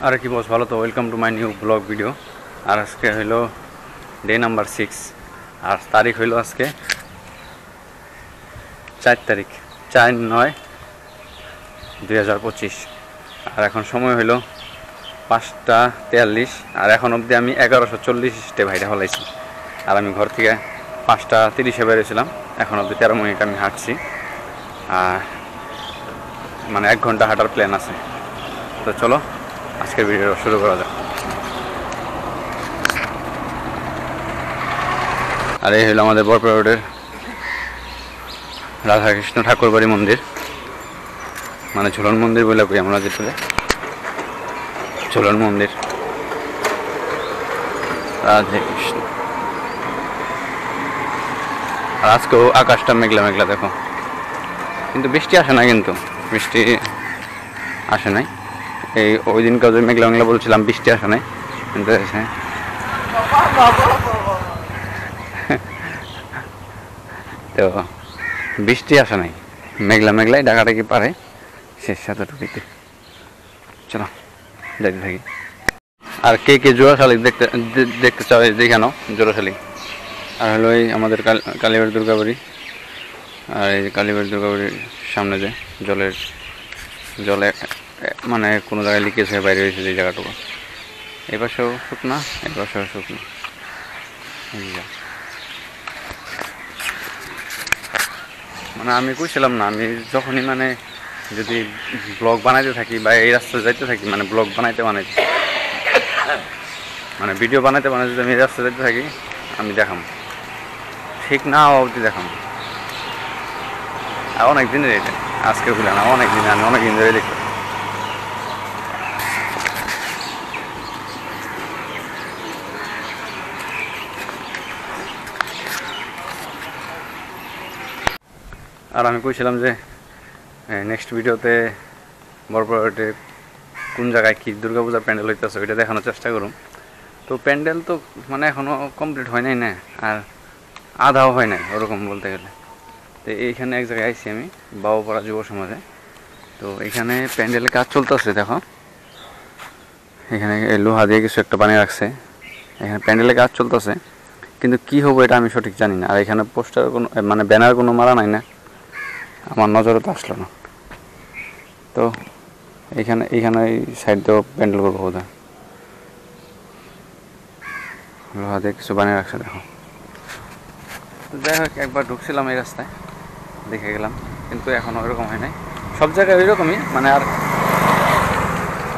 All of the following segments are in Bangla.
আর কি বস ভালো তো welcome to my new blog video. আর আজকে হইল ডে নাম্বার 6 আর তারিখ হইল আজকে 4 তারিখ 4/9/2025 আর এখন সময় হইল 5টা 43 আর এখন অবধি আমি 1140 ভাইরা হলাইছি। আর আমি ঘর থেকে 5টা 30-এ বেরিয়েছিলাম, এখন অবধি 13 মিনিট আমি হাঁটছি আর মানে 1 ঘন্টা হাঁটার প্ল্যান আছে। তো চলো আজকের ভিডিও শুরু করা যাক। আর এই হলো আমাদের বরপাড়া রোডের রাধাকৃষ্ণ ঠাকুরবাড়ি মন্দির, মানে ঝুলন মন্দির বলে কই আমরা, যেটা ঝুলন মন্দির রাধাকৃষ্ণ। আর আজকেও আকাশটা মেঘলা মেঘলা দেখো, কিন্তু বৃষ্টি আসে না, কিন্তু বৃষ্টি আসে নাই। এই ওই দিনকে যে মেঘলা মেঘলা বলছিলাম, বৃষ্টি আসে নাই, কিন্তু তো বৃষ্টি আসে নাই, মেঘলা মেঘলাই ডাকাডাকি পারে শেষ সাথে টুকিতে। চলো যাইতে থাকি। আর কে কে জোড়াশালিক দেখতে চাও দেখানো জোড়াশালিক। আর হলো এই আমাদের কালীবাড়ি দুর্গাবাড়ি, আর এই কালীবাড়ি দুর্গাবাড়ির সামনে যে জলে মানে কোনো জায়গায় লিকেজ হয়ে বাইরে হয়েছে যে জায়গাটুকু, এই পাশেও শুকনা, এই পাশেও শুকনো। মানে আমি কইছিলাম না, আমি যখনই মানে যদি ব্লগ বানাইতে থাকি বা এই রাস্তায় যাইতে থাকি, মানে ব্লগ বানাইতে মানে ভিডিও বানাইতে যদি আমি এই রাস্তায় যাইতে থাকি, আমি দেখাম, ঠিক না অবধি দেখাম। আর অনেক দিনের এটা, আজকে বললাম না, অনেক দিন, আমি অনেক দিন ধরে দেখি। আর আমি কইছিলাম যে নেক্সট ভিডিওতে বরপাড়াতে কোন জায়গায় কী দুর্গাপূজার প্যান্ডেল হইতেছে ওইটা দেখানোর চেষ্টা করুন। তো প্যান্ডেল তো মানে এখনও কমপ্লিট হয় নাই না, আর আধাও হয় নাই ওরকম বলতে গেলে। তো এইখানে এক জায়গায় আইছি আমি, বাবুপাড়া যুব সমাজে। তো এখানে প্যান্ডেলের কাজ চলতেছে, দেখো এখানে লোহা দিয়ে কিছু একটা বানিয়ে রাখছে, এখানে প্যান্ডেলের কাজ চলতেছে, কিন্তু কি হবে এটা আমি সঠিক জানি না। আর এখানে পোস্টার কোনো মানে ব্যানার কোনো মারা নাই না, আমার নজরে তো আসলো না। তো এইখানে এই সাইড দিয়েও প্যান্ডেল করবো বোধহয়, লোহা দিয়ে কিছু বানিয়ে রাখছে দেখো। যাই হোক, একবার ঢুকছিলাম এই রাস্তায়, দেখে গেলাম, কিন্তু এখনও ওইরকম হয় নাই। সব জায়গায় ওইরকমই, মানে আর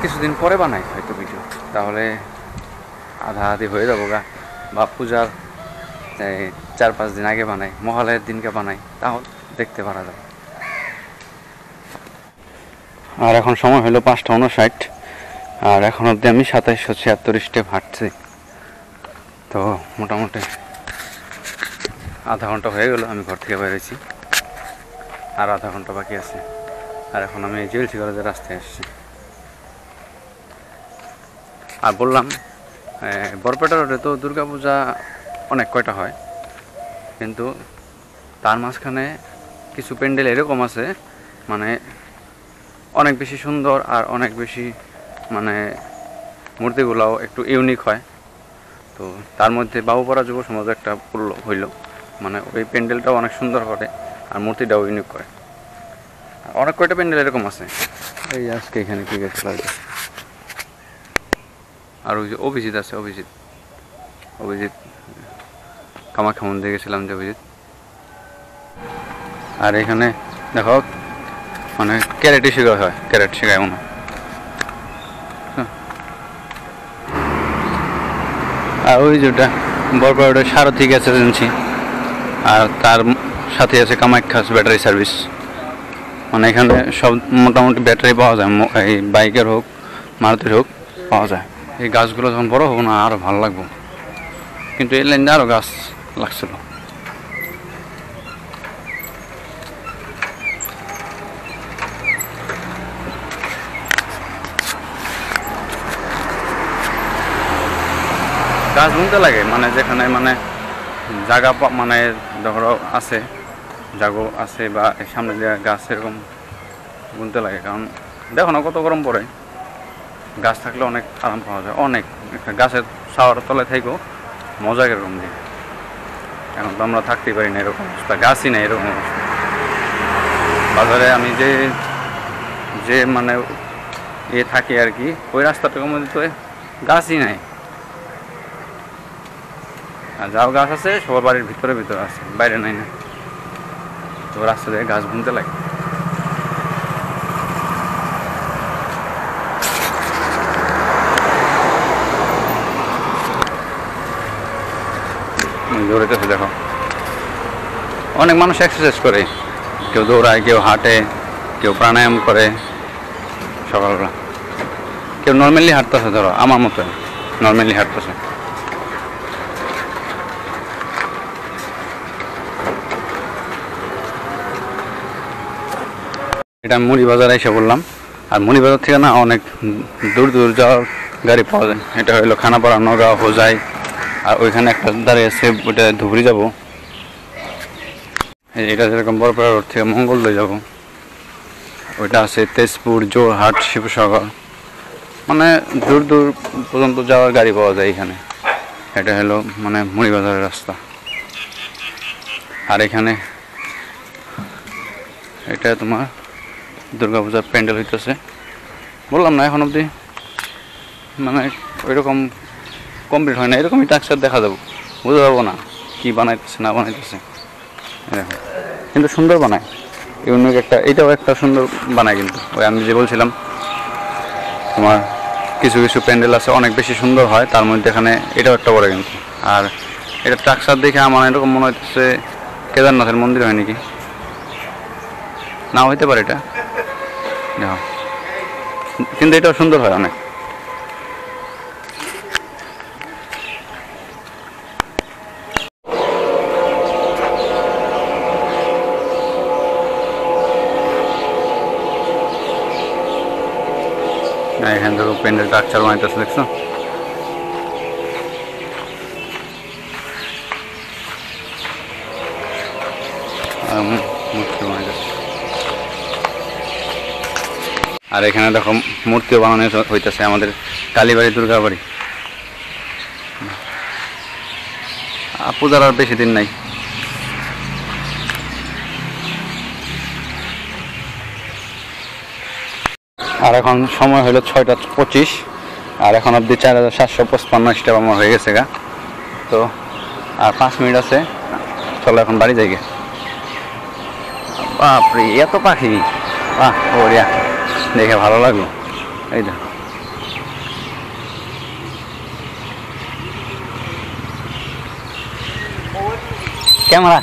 কিছুদিন পরে বানাই হয়তো ভিডিও, তাহলে আধা আধি হয়ে যাবো গা, বা পূজার 4-5 দিন আগে বানাই, মহালয়ের দিনকে বানাই, তাহলে দেখতে পারা যাবে। আর এখন সময় হলো 5টা 59, আর এখন অবধি আমি 2776 স্টেপ হাঁটছি। তো মোটামুটি আধা ঘন্টা হয়ে গেল আমি ঘর থেকে বেরিয়েছি, আর আধা ঘন্টা বাকি আছে। আর এখন আমি জিএলসি কলেজের রাস্তায় আসছি। আর বললাম বরপেটা রোডে তো দুর্গাপূজা অনেক কয়টা হয়, কিন্তু তার মাঝখানে কিছু প্যান্ডেল এরকম আছে, মানে অনেক বেশি সুন্দর আর অনেক বেশি মানে মূর্তিগুলোও একটু ইউনিক হয়। তো তার মধ্যে বাবুপাড়া যুব সমাজ একটা হইল, মানে ওই প্যান্ডেলটাও অনেক সুন্দর করে আর মূর্তিটাও ইউনিক করে। অনেক কয়টা প্যান্ডেল এরকম আছে। এই আজকে এখানে ক্রিকেট খেলা হয়েছে। আর ওই যে অভিজিৎ আছে, অভিজিৎ কামাখ্যা মন্দিরে গেছিলাম যে অভিজিৎ। আর এখানে দেখো মানে ক্যারেটই শেখা হয়, ক্যারেট শেখায় মনে হয়। আর ওই যেটা বরপাড়া সারথী গ্যাস এজেন্সি, আর তার সাথে আছে কামাখ্যা ব্যাটারি সার্ভিস। মানে এখানে সব মোটামুটি ব্যাটারি পাওয়া যায়, এই বাইকের হোক মারুতির হোক পাওয়া যায়। এই গাছগুলো যখন বড় হবো না আরও ভালো লাগবো, কিন্তু এই লাইনে আরও গাছ লাগছিল। গাছ বুনতে লাগে, মানে যেখানে মানে জায়গা মানে ধরো আছে, জাগো আছে বা সামনে যে গাছ এরকম বুনতে লাগে, কারণ দেখো না কত গরম পড়ে, গাছ থাকলে অনেক আরাম পাওয়া যায়, অনেক গাছের ছাওয়ার তলায় থাকো মজা এরকম দিয়ে। এখন তো আমরা থাকতেই পারি না এরকম অবস্থা, গাছই নেই এরকম অবস্থা। বাজারে আমি যে যে মানে থাকি আর কি, ওই রাস্তাটার মধ্যে তো গাছই নাই। আর যাও গাছ আছে সবার বাড়ির ভিতরে ভিতরে আছে, বাইরে নাই না। তো রাস্তা দিয়ে গাছ বুনতে লাগে। দৌড়াইতেছে দেখো, অনেক মানুষ এক্সারসাইজ করে, কেউ দৌড়ায়, কেউ হাঁটে, কেউ প্রাণায়াম করে সকালবেলা, কেউ নর্মালি হাঁটতেছে, ধরো আমার মতো নর্মালি হাঁটতেছে। এটা মুড়ি বাজারে এসে বললাম। আর মুড়ি বাজার থেকে না অনেক দূর দূর যাওয়ার গাড়ি পাওয়া যায়। এটা হইলো খানাপাড়া, নগাঁও, হোজাই। আর ওইখানে একটা দাঁড়িয়ে আছে, ওইটা ধুবড়ি যাবো। এটা যেরকম বড়পাড়া রোড থেকে মঙ্গলদৈ যাব। ওইটা আছে তেজপুর, যোরহাট, শিবসাগর, মানে দূর দূর পর্যন্ত যাওয়ার গাড়ি পাওয়া যায় এখানে। এটা হলো মানে মুড়ি বাজারের রাস্তা। আর এখানে এটা তোমার দুর্গাপূজার প্যান্ডেল হইতেছে। বললাম না এখন অবধি মানে ওইরকম কমপ্লিট হয় না, এরকমই টাকচার দেখা যাবো, বুঝতে পারবো না কি বানাইতেছে না বানাইতেছে। এরকম কিন্তু সুন্দর বানায়, ইউনিক একটা, এটাও একটা সুন্দর বানায়। কিন্তু ওই আমি যে বলছিলাম তোমার কিছু কিছু প্যান্ডেল আছে অনেক বেশি সুন্দর হয়, তার মধ্যে এখানে এটাও একটা বড় কিন্তু। আর এটা টাকচার দেখে আমার এরকম মনে হচ্ছে কেদারনাথের মন্দির হয় নাকি, না হইতে পারে এটা, কিন্তু এটাও সুন্দর হয় অনেক। এখান থেকে প্যান্ডেল টাকচার বানাইতেছে, দেখছো? মূর্তি বানাইতেছে। আর এখানে দেখো মূর্তিও বানানো হইতেছে আমাদের কালীবাড়ি, দুর্গাবাড়ি। পূজার আর বেশি দিন নাই। আর এখন সময় হলো 6টা 25, আর এখন অবধি 4755 স্টেপ আমার হয়ে গেছে গা। তো আর 5 মিনিট আছে, চলো এখন বাড়ি যাই গে। বাপরে এত পাখি, বাহ ওরিয়া, দেখে ভালো লাগলো। এই তো ক্যামেরা,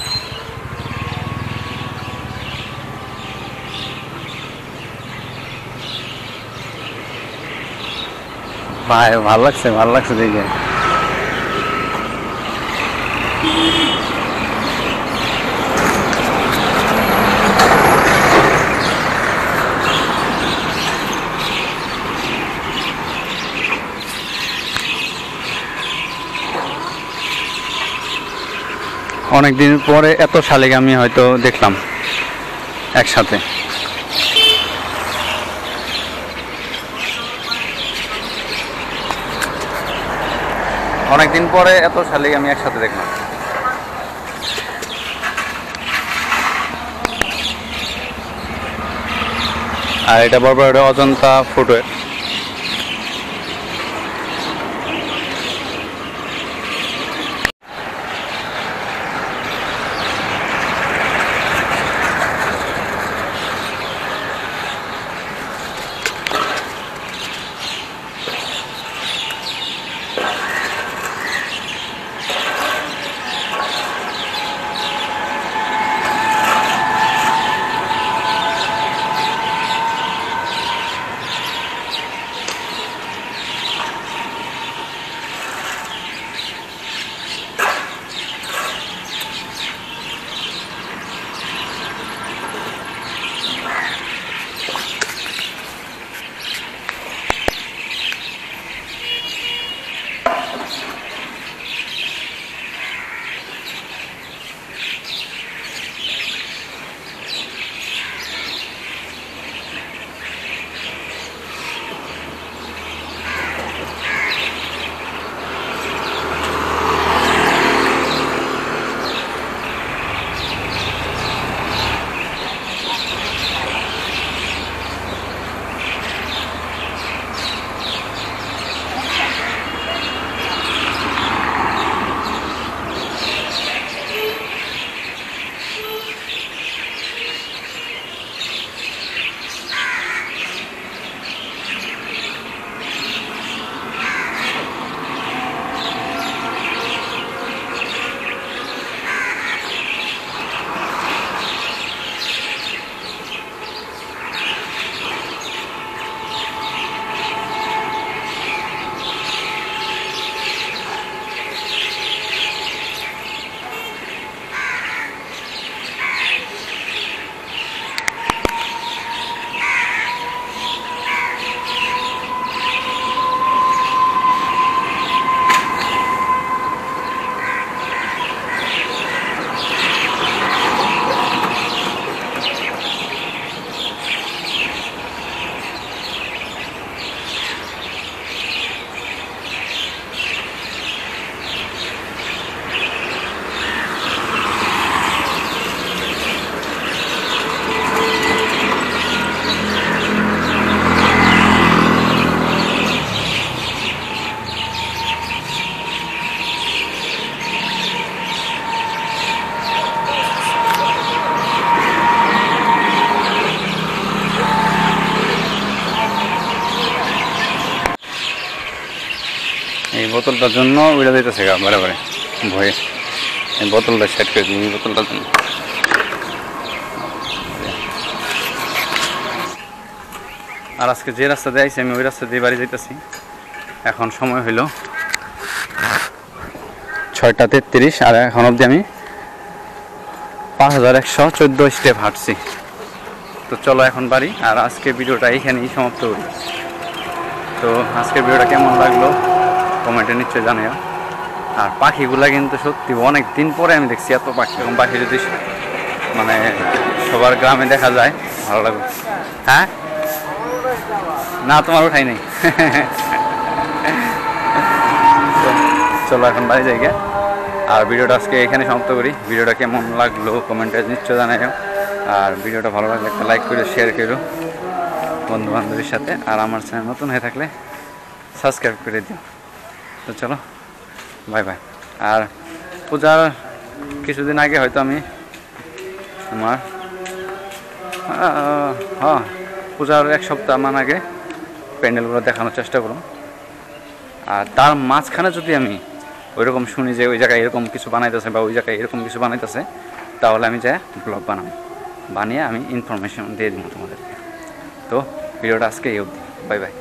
ভাই ভালো লাগছে, ভালো লাগছে দেখে। অনেকদিন পরে এত শালিক আমি হয়তো দেখলাম একসাথে। অনেকদিন পরে এত শালিক আমি একসাথে দেখলাম। আর এটা বরাবর অজন্তা ফুটওয়্যার। বোতলটার জন্য উড়ে দিতেছে গা বারে বারে ভয়ে। এই বোতলটা সেট করে দিই এই বোতলটার জন্য। আর আজকে যে রাস্তা দিয়ে আইছি আমি ওই রাস্তা দিয়ে বাড়ি যাইতেছি। এখন সময় হইল 6:33 আর এখন অবধি আমি 5114 স্টেপ হাঁটছি। তো চলো এখন বাড়ি। আর আজকের ভিডিওটা এইখানেই সমাপ্ত করি। তো আজকের ভিডিওটা কেমন লাগলো কমেন্টে নিশ্চয়ই জানাও। আর পাখিগুলা কিন্তু সত্যি অনেক দিন পরে আমি দেখছি এত পাখি। এবং পাখি যদি মানে সবার গ্রামে দেখা যায় ভালো লাগবে। হ্যাঁ না তোমার উঠাই নেই। চলো এখন বাড়ি যাই গে। আর ভিডিওটা আজকে এখানে সমাপ্ত করি। ভিডিওটা কেমন লাগলো কমেন্টে নিশ্চয় জানাও। আর ভিডিওটা ভালো লাগলে একটা লাইক করে শেয়ার করো বন্ধু বান্ধবের সাথে। আর আমার চ্যানেল নতুন হয়ে থাকলে সাবস্ক্রাইব করে দিও। তো চলো বাই বাই। আর পূজার কিছুদিন আগে হয়তো আমি আমার পূজার 1 সপ্তাহ মান আগে প্যান্ডেলগুলো দেখানোর চেষ্টা করুন। আর তার মাঝখানে যদি আমি ওইরকম শুনি যে ওই জায়গায় এরকম কিছু বানাইতেছে বা ওই জায়গায় এরকম কিছু বানাইতেছে, তাহলে আমি যাই ব্লগ বানিয়ে আমি ইনফরমেশন দিয়ে দিব তোমাদেরকে। তো ভিডিওটা আজকে এই অবধি। Bye bye.